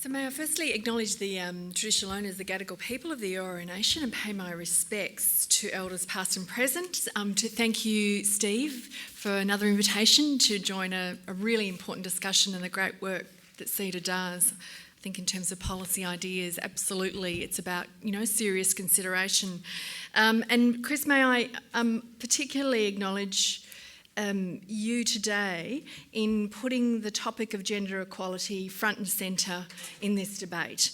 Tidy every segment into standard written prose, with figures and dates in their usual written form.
So may I firstly acknowledge the traditional owners, the Gadigal people of the Eora Nation, and pay my respects to elders past and present. To thank you, Steve, for another invitation to join a really important discussion and the great work that CEDA does. I think in terms of policy ideas, absolutely, it's about, serious consideration. And Chris, may I particularly acknowledge you today in putting the topic of gender equality front and centre in this debate.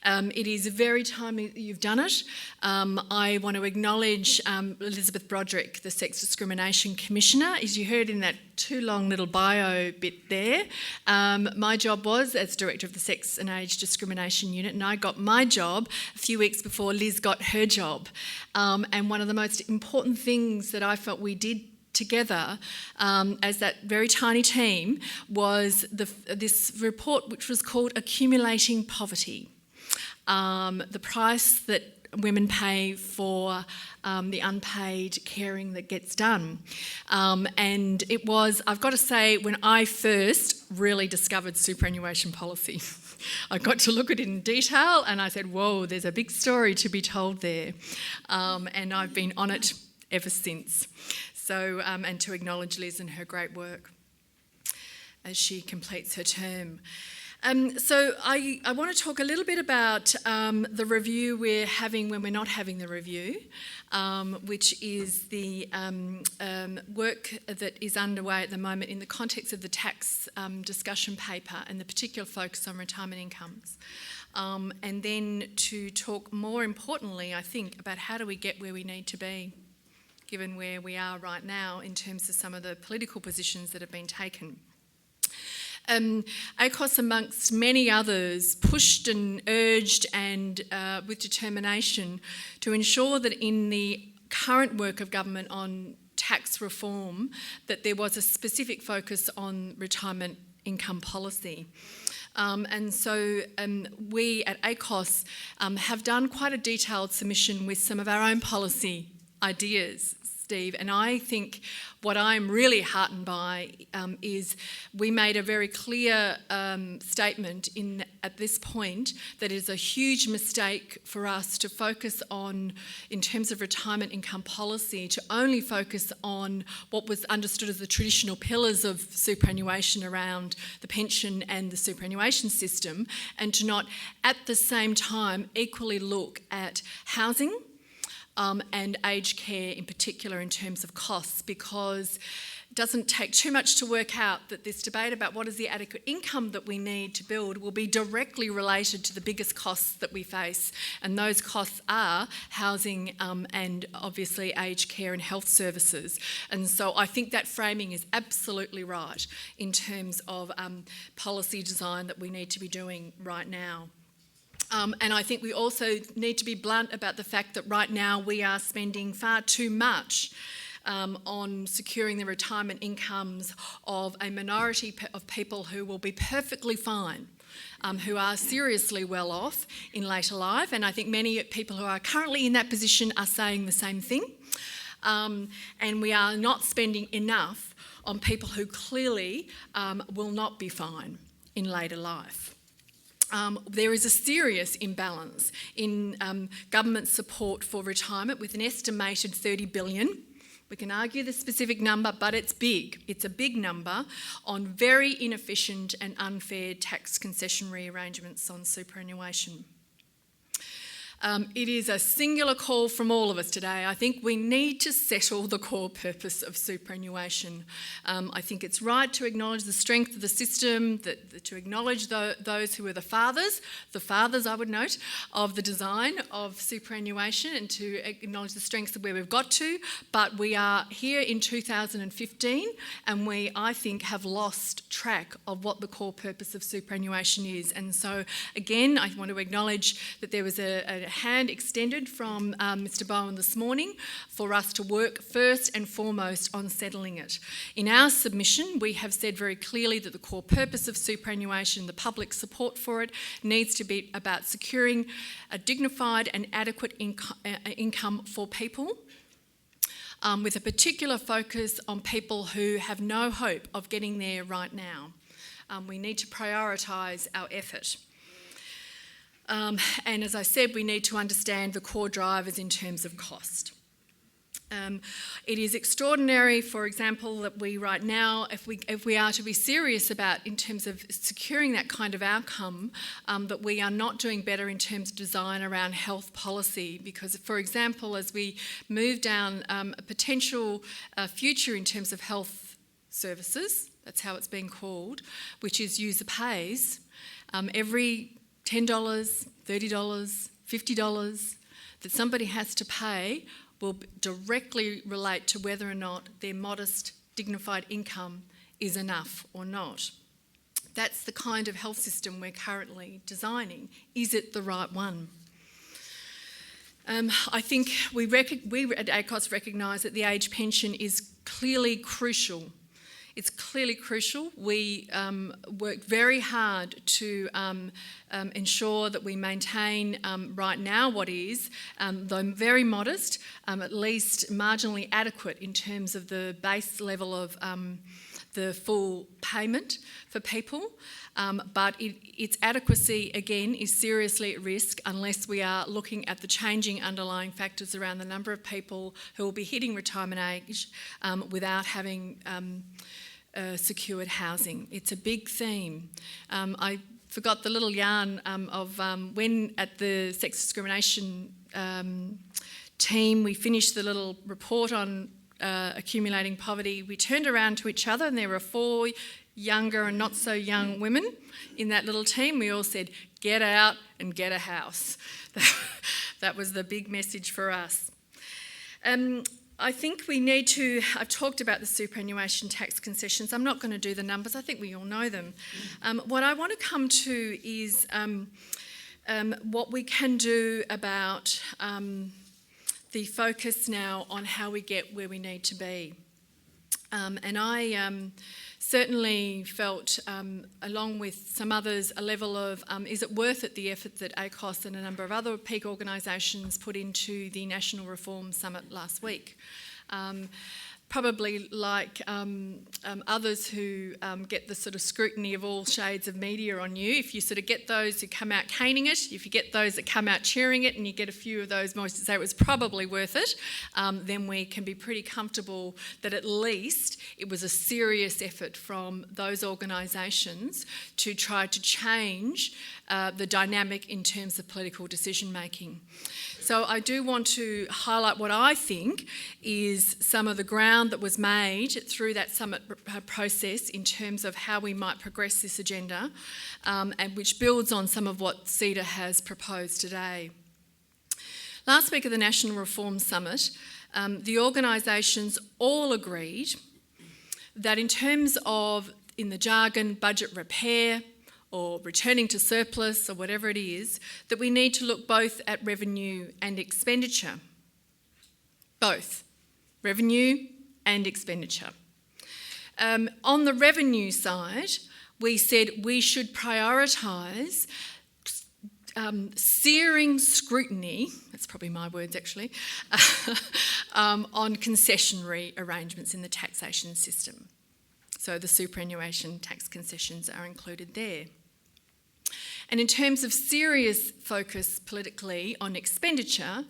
It is very timely that you've done it. I want to acknowledge Elizabeth Broderick, the Sex Discrimination Commissioner. As you heard in that too long little bio bit there, my job was as Director of the Sex and Age Discrimination Unit, and I got my job a few weeks before Liz got her job. And one of the most important things that I felt we did together as that very tiny team was this report which was called Accumulating Poverty, the price that women pay for the unpaid caring that gets done. And it was, I've got to say, when I first really discovered superannuation policy, I got to look at it in detail and I said, whoa, there's a big story to be told there. And I've been on it ever since. So, and to acknowledge Liz and her great work as she completes her term. So I want to talk a little bit about the review we're having when we're not having the review, which is the work that is underway at the moment in the context of the tax discussion paper and the particular focus on retirement incomes. And then to talk more importantly, I think, about how do we get where we need to be, given where we are right now in terms of some of the political positions that have been taken. ACOS, amongst many others, pushed and urged and with determination to ensure that in the current work of government on tax reform, that there was a specific focus on retirement income policy. And so we at ACOS have done quite a detailed submission with some of our own policy ideas, Steve, and I think what I'm really heartened by is we made a very clear statement at this point that it is a huge mistake for us to focus on, in terms of retirement income policy, to only focus on what was understood as the traditional pillars of superannuation around the pension and the superannuation system, and to not at the same time equally look at housing and aged care in particular in terms of costs, because it doesn't take too much to work out that this debate about what is the adequate income that we need to build will be directly related to the biggest costs that we face, and those costs are housing and obviously aged care and health services. And so I think that framing is absolutely right in terms of policy design that we need to be doing right now. And I think we also need to be blunt about the fact that right now we are spending far too much on securing the retirement incomes of a minority of people who will be perfectly fine, who are seriously well off in later life. And I think many people who are currently in that position are saying the same thing. And we are not spending enough on people who clearly will not be fine in later life. There is a serious imbalance in government support for retirement, with an estimated $30 billion. We can argue the specific number, but it's big. It's a big number on very inefficient and unfair tax concessionary arrangements on superannuation. It is a singular call from all of us today. I think we need to settle the core purpose of superannuation. I think it's right to acknowledge the strength of the system, to acknowledge those who were the fathers I would note, of the design of superannuation, and to acknowledge the strengths of where we've got to. But we are here in 2015 and we, I think, have lost track of what the core purpose of superannuation is. And so, again, I want to acknowledge that there was a hand extended from Mr. Bowen this morning for us to work first and foremost on settling it. In our submission, we have said very clearly that the core purpose of superannuation, the public support for it, needs to be about securing a dignified and adequate income for people, with a particular focus on people who have no hope of getting there right now. We need to prioritise our effort. And as I said, we need to understand the core drivers in terms of cost. It is extraordinary, for example, that we right now, if we are to be serious about in terms of securing that kind of outcome, that we are not doing better in terms of design around health policy. Because, for example, as we move down a potential future in terms of health services, that's how it's being called, which is user pays, every $10, $30, $50 that somebody has to pay will directly relate to whether or not their modest, dignified income is enough or not. That's the kind of health system we're currently designing. Is it the right one? I think we at ACOS recognise that the age pension is clearly crucial. It's clearly crucial. We work very hard to ensure that we maintain right now what is, though very modest, at least marginally adequate in terms of the base level of the full payment for people. But its adequacy, again, is seriously at risk unless we are looking at the changing underlying factors around the number of people who will be hitting retirement age without having secured housing. It's a big theme. I forgot the little yarn of when at the sex discrimination team we finished the little report on accumulating poverty. We turned around to each other and there were 4 younger and not so young women in that little team. We all said, get out and get a house. That was the big message for us. I think we need to, I've talked about the superannuation tax concessions. I'm not going to do the numbers. I think we all know them. What I want to come to is what we can do about the focus now on how we get where we need to be. And I certainly felt, along with some others, a level of, is it worth it, the effort that ACOS and a number of other peak organisations put into the National Reform Summit last week. Probably like others who get the sort of scrutiny of all shades of media on you, if you sort of get those who come out caning it, if you get those that come out cheering it, and you get a few of those most to say it was probably worth it, then we can be pretty comfortable that at least it was a serious effort from those organisations to try to change the dynamic in terms of political decision making. So I do want to highlight what I think is some of the ground that was made through that summit process in terms of how we might progress this agenda, and which builds on some of what CEDA has proposed today. Last week at the National Reform Summit, the organisations all agreed that in terms of, in the jargon, budget repair, or returning to surplus or whatever it is, that we need to look both at revenue and expenditure. Both. Revenue and expenditure. On the revenue side, we said we should prioritise searing scrutiny, that's probably my words actually, on concessionary arrangements in the taxation system. So the superannuation tax concessions are included there. And in terms of serious focus politically on expenditure,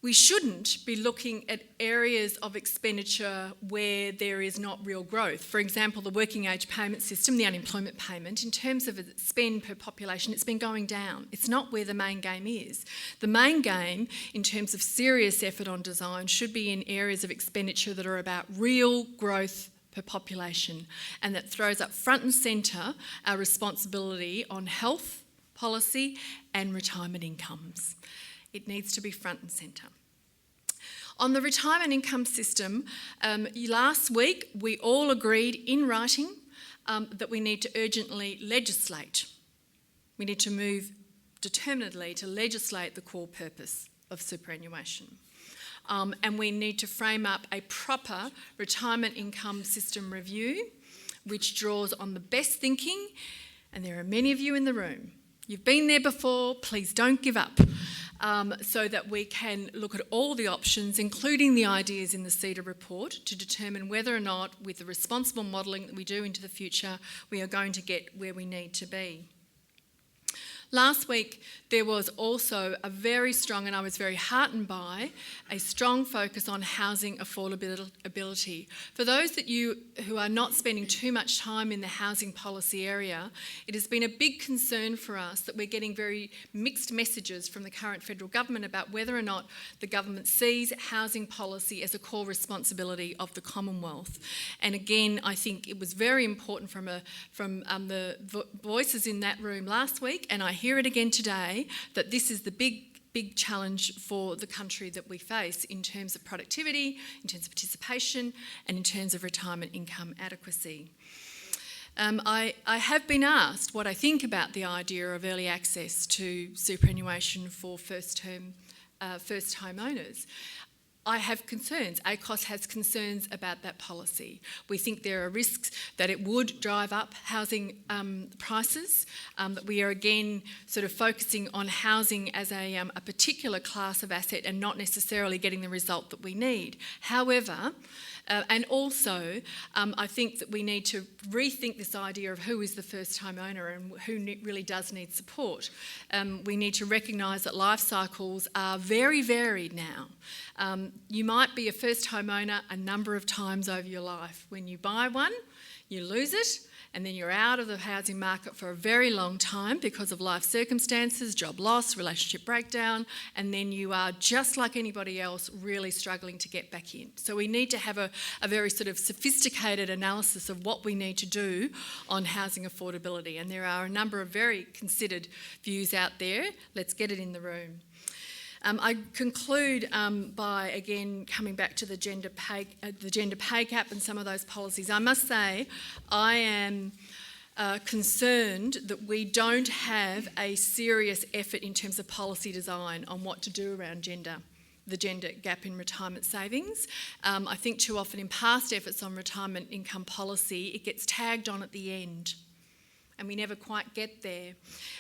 we shouldn't be looking at areas of expenditure where there is not real growth. For example, the working age payment system, the unemployment payment, in terms of its spend per population, it's been going down. It's not where the main game is. The main game, in terms of serious effort on design, should be in areas of expenditure that are about real growth per population, and that throws up front and centre our responsibility on health policy and retirement incomes. It needs to be front and centre. On the retirement income system, last week we all agreed in writing that we need to urgently legislate. We need to move determinedly to legislate the core purpose of superannuation. And we need to frame up a proper retirement income system review which draws on the best thinking, and there are many of you in the room. You've been there before, please don't give up, so that we can look at all the options, including the ideas in the CEDA report, to determine whether or not, with the responsible modelling that we do into the future, we are going to get where we need to be. Last week, there was also a very strong, and I was very heartened by, a strong focus on housing affordability. For those of you who are not spending too much time in the housing policy area, it has been a big concern for us that we're getting very mixed messages from the current federal government about whether or not the government sees housing policy as a core responsibility of the Commonwealth. And again, I think it was very important from the voices in that room last week, and I hear it again today, that this is the big challenge for the country that we face in terms of productivity, in terms of participation, and in terms of retirement income adequacy. I have been asked what I think about the idea of early access to superannuation for first home owners. I have concerns. ACOS has concerns about that policy. We think there are risks that it would drive up housing prices, that we are again sort of focusing on housing as a particular class of asset and not necessarily getting the result that we need. However, and also, I think that we need to rethink this idea of who is the first-time owner and who really does need support. We need to recognise that life cycles are very varied now. You might be a first-home owner a number of times over your life. When you buy one, you lose it, and then you're out of the housing market for a very long time because of life circumstances, job loss, relationship breakdown, and then you are, just like anybody else, really struggling to get back in. So we need to have a very sort of sophisticated analysis of what we need to do on housing affordability, and there are a number of very considered views out there. Let's get it in the room. I conclude by, again, coming back to the gender pay gap and some of those policies. I must say I am concerned that we don't have a serious effort in terms of policy design on what to do around the gender gap in retirement savings. I think too often in past efforts on retirement income policy, it gets tagged on at the end, and we never quite get there.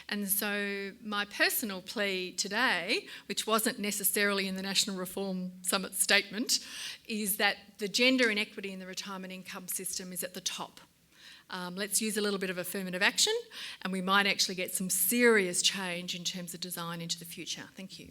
And so my personal plea today, which wasn't necessarily in the National Reform Summit statement, is that the gender inequity in the retirement income system is at the top. Let's use a little bit of affirmative action, and we might actually get some serious change in terms of design into the future. Thank you.